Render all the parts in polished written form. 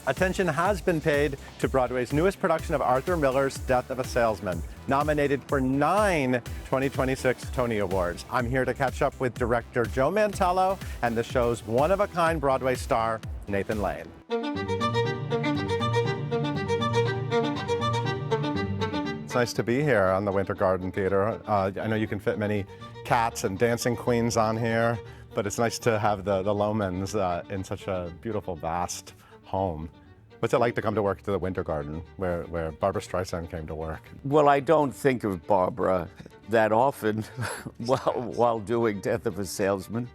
Attention has been paid to Broadway's newest production of Arthur Miller's Death of a Salesman, nominated for 9 2026 Tony Awards. I'm here to catch up with director Joe Mantello and the show's one-of-a-kind Broadway star, Nathan Lane. It's nice to be here on the Winter Garden Theater. I know you can fit many cats and dancing queens on here, but it's nice to have the Lomans in such a beautiful, vast home. What's it like to come to work to the Winter Garden, where Barbra Streisand came to work? Well, I don't think of Barbara that often while doing Death of a Salesman,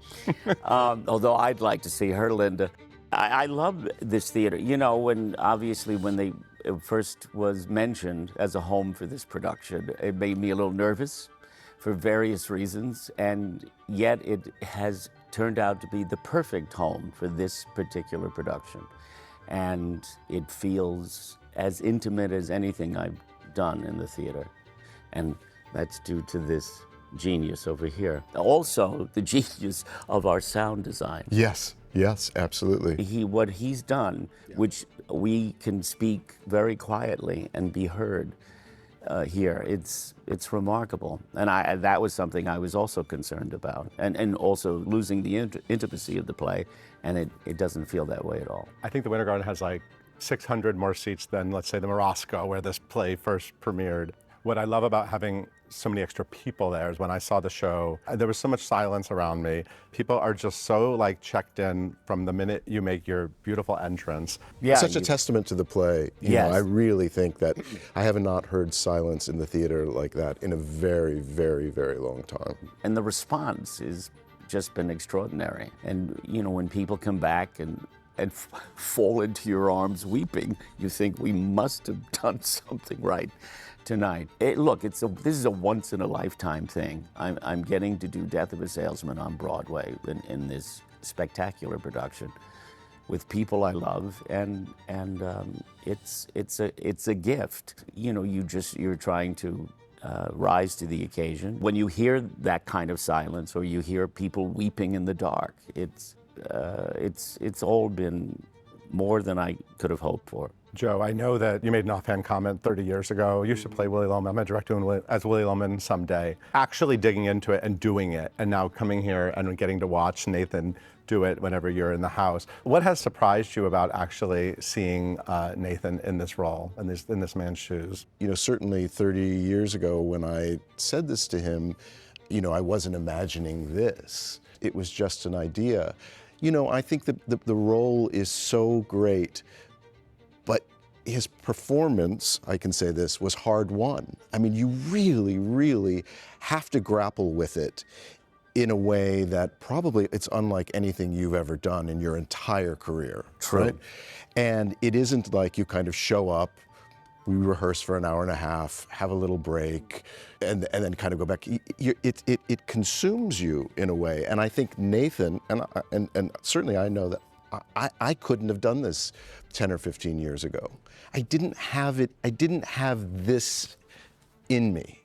although I'd like to see her, Linda. I love this theater. You know, when they first was mentioned as a home for this production, it made me a little nervous for various reasons, and yet it has turned out to be the perfect home for this particular production. And it feels as intimate as anything I've done in the theater. And that's due to this genius over here. Also, the genius of our sound design. Yes, absolutely. What he's done, which we can speak very quietly and be heard here, it's remarkable. And that was something I was also concerned about. And also losing the intimacy of the play, and it doesn't feel that way at all. I think the Winter Garden has like 600 more seats than, let's say, the Marosco, where this play first premiered. What I love about having so many extra people there is when I saw the show, there was so much silence around me. People are just so like checked in from the minute you make your beautiful entrance. Yeah, such a testament to the play. You know, I really think that I have not heard silence in the theater like that in a very, very, very long time. And the response has just been extraordinary. And you know, when people come back and fall into your arms weeping, you think we must have done something right tonight. This is a once-in-a-lifetime thing. I'm getting to do Death of a Salesman on Broadway in this spectacular production with people I love, and it's a gift. You know, you're trying to rise to the occasion. When you hear that kind of silence, or you hear people weeping in the dark, it's all been more than I could have hoped for. Joe, I know that you made an offhand comment 30 years ago. You should play Willy Loman. I'm going to direct you as Willy Loman someday. Actually digging into it and doing it, and now coming here and getting to watch Nathan do it whenever you're in the house. What has surprised you about actually seeing Nathan in this role, in this man's shoes? You know, certainly 30 years ago when I said this to him, you know, I wasn't imagining this. It was just an idea. You know, I think the role is so great, but his performance, I can say this, was hard won. I mean, you really, really have to grapple with it in a way that probably it's unlike anything you've ever done in your entire career. True. Right? And it isn't like you kind of show up, we rehearse for an hour and a half, have a little break, and then kind of go back. It consumes you in a way. And I think Nathan, and certainly I know that I couldn't have done this 10 or 15 years ago. I didn't have this in me.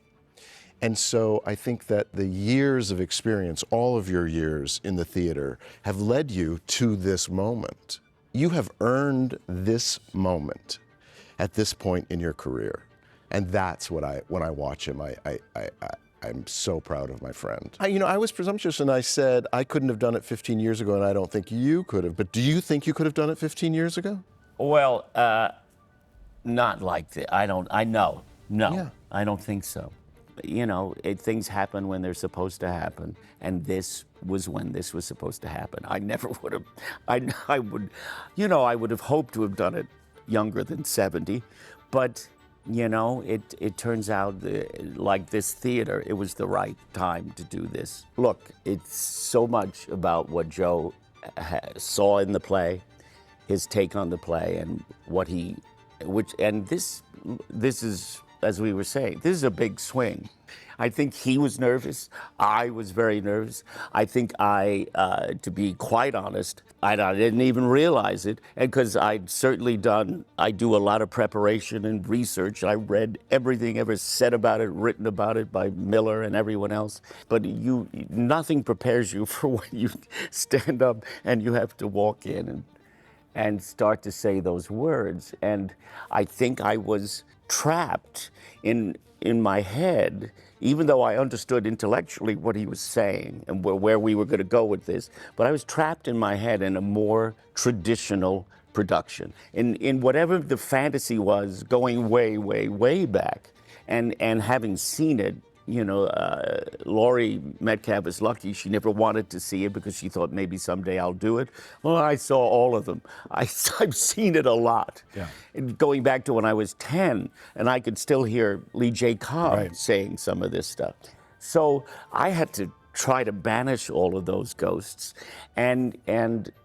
And so I think that the years of experience, all of your years in the theater, have led you to this moment. You have earned this moment at this point in your career. And that's what when I watch him, I'm so proud of my friend. I was presumptuous and I said I couldn't have done it 15 years ago, and I don't think you could have. But do you think you could have done it 15 years ago? Well, not like that. No, Yeah. I don't think so. You know, things happen when they're supposed to happen, and this was when this was supposed to happen. I never would have, I would have hoped to have done it younger than 70, but you know, it turns out like this theater, it was the right time to do this. Look, it's so much about what Joe saw in the play, his take on the play, and this is, as we were saying, this is a big swing. I think he was nervous. I was very nervous. I think to be quite honest, I didn't even realize it, because I do a lot of preparation and research. I read everything ever said about it, written about it by Miller and everyone else. But nothing prepares you for when you stand up and you have to walk in and start to say those words. And I think I was trapped in my head, even though I understood intellectually what he was saying and where we were going to go with this. But I was trapped in my head in a more traditional production, in whatever the fantasy was, going way, way, way back, and having seen it. Laurie Metcalf is lucky. She never wanted to see it because she thought maybe someday I'll do it. Well, I saw all of them. I've seen it a lot. Yeah. And going back to when I was 10, and I could still hear Lee J. Cobb Right. saying some of this stuff. So I had to try to banish all of those ghosts, and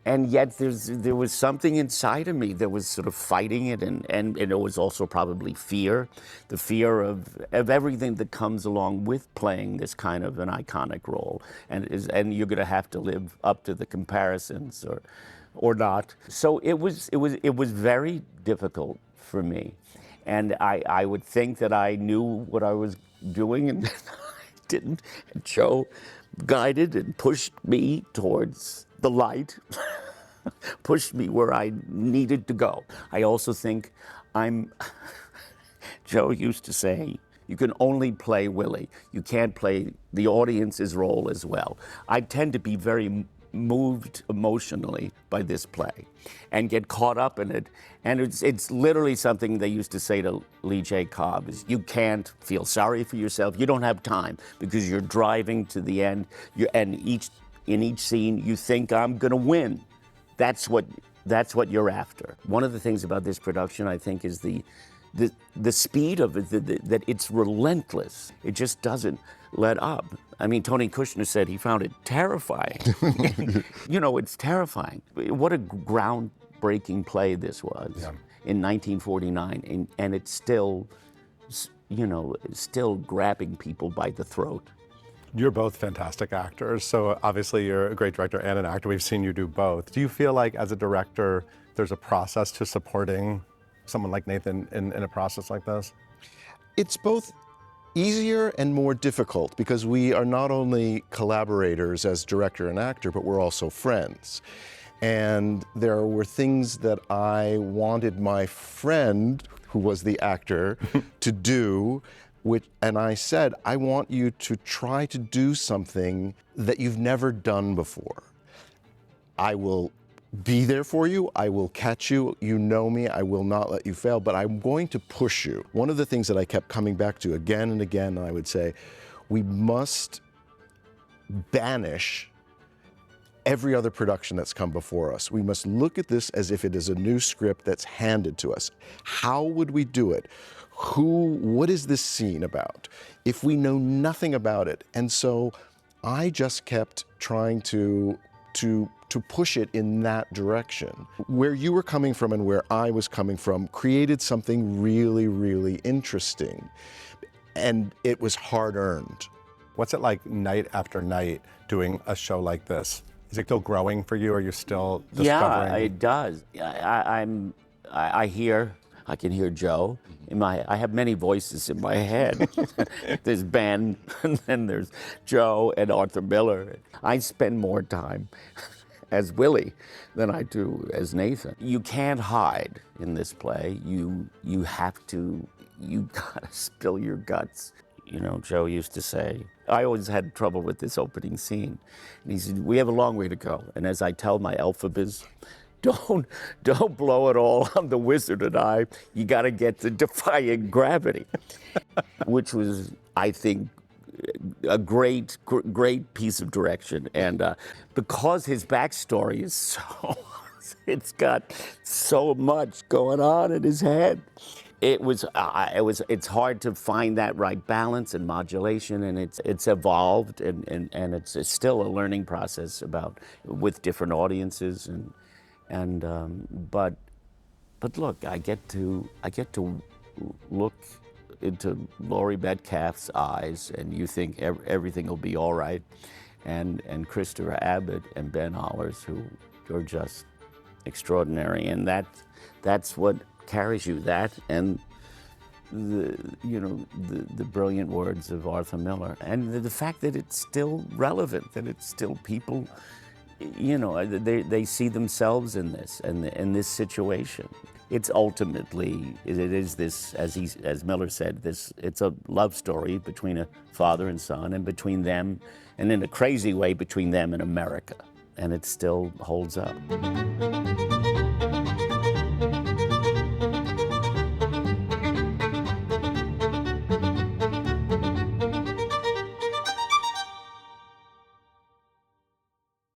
yet there was something inside of me that was sort of fighting it, and it was also probably fear, the fear of everything that comes along with playing this kind of an iconic role, and you're going to have to live up to the comparisons or not. So it was very difficult for me, and I would think that I knew what I was doing, and I didn't. And Joe guided and pushed me towards the light, pushed me where I needed to go. I also think Joe used to say, you can only play Willie. You can't play the audience's role as well. I tend to be very moved emotionally by this play and get caught up in it. And it's literally something they used to say to Lee J. Cobb is, you can't feel sorry for yourself. You don't have time because you're driving to the end. In each scene, you think, I'm going to win. That's what you're after. One of the things about this production, I think, is the speed of it, that it's relentless. It just doesn't let up. I mean, Tony Kushner said he found it terrifying. It's terrifying. What a groundbreaking play this was in 1949, and it's still, still grabbing people by the throat. You're both fantastic actors, so obviously you're a great director and an actor. We've seen you do both. Do you feel like, as a director, there's a process to supporting someone like Nathan in a process like this? It's both easier and more difficult because we are not only collaborators as director and actor, but we're also friends. And there were things that I wanted my friend, who was the actor, to do, and I said, I want you to try to do something that you've never done before. I will be there for you. I will catch you. You know me. I will not let you fail, but I'm going to push you. One of the things that I kept coming back to again and again, I would say, we must banish every other production that's come before us. We must look at this as if it is a new script that's handed to us. How would we do it? What is this scene about? If we know nothing about it. And so I just kept trying to push it in that direction. Where you were coming from and where I was coming from created something really, really interesting. And it was hard-earned. What's it like night after night doing a show like this? Is it still growing for you? Or are you still discovering? Yeah, it does. I can hear Joe. I have many voices in my head. There's Ben, and then there's Joe and Arthur Miller. I spend more time as Willie than I do as Nathan. You can't hide in this play. You gotta spill your guts. Joe used to say, I always had trouble with this opening scene. And he said, we have a long way to go. And as I tell my Elphabas, don't blow it all on the wizard and I. You got to get to defying gravity, which was, I think, a great piece of direction. And because his backstory is it's got so much going on in his head. It's hard to find that right balance and modulation, and it's evolved, and it's still a learning process with different audiences, but look, I get to look into Laurie Metcalf's eyes, and you think everything will be all right, and Christopher Abbott and Ben Hollers, who are just extraordinary, and that's what carries you, that and the brilliant words of Arthur Miller, and the fact that it's still relevant, that it's still people you know, they see themselves in this and in this situation. It's ultimately, it is this, as Miller said, it's a love story between a father and son, and between them, and in a crazy way, between them and America. And it still holds up.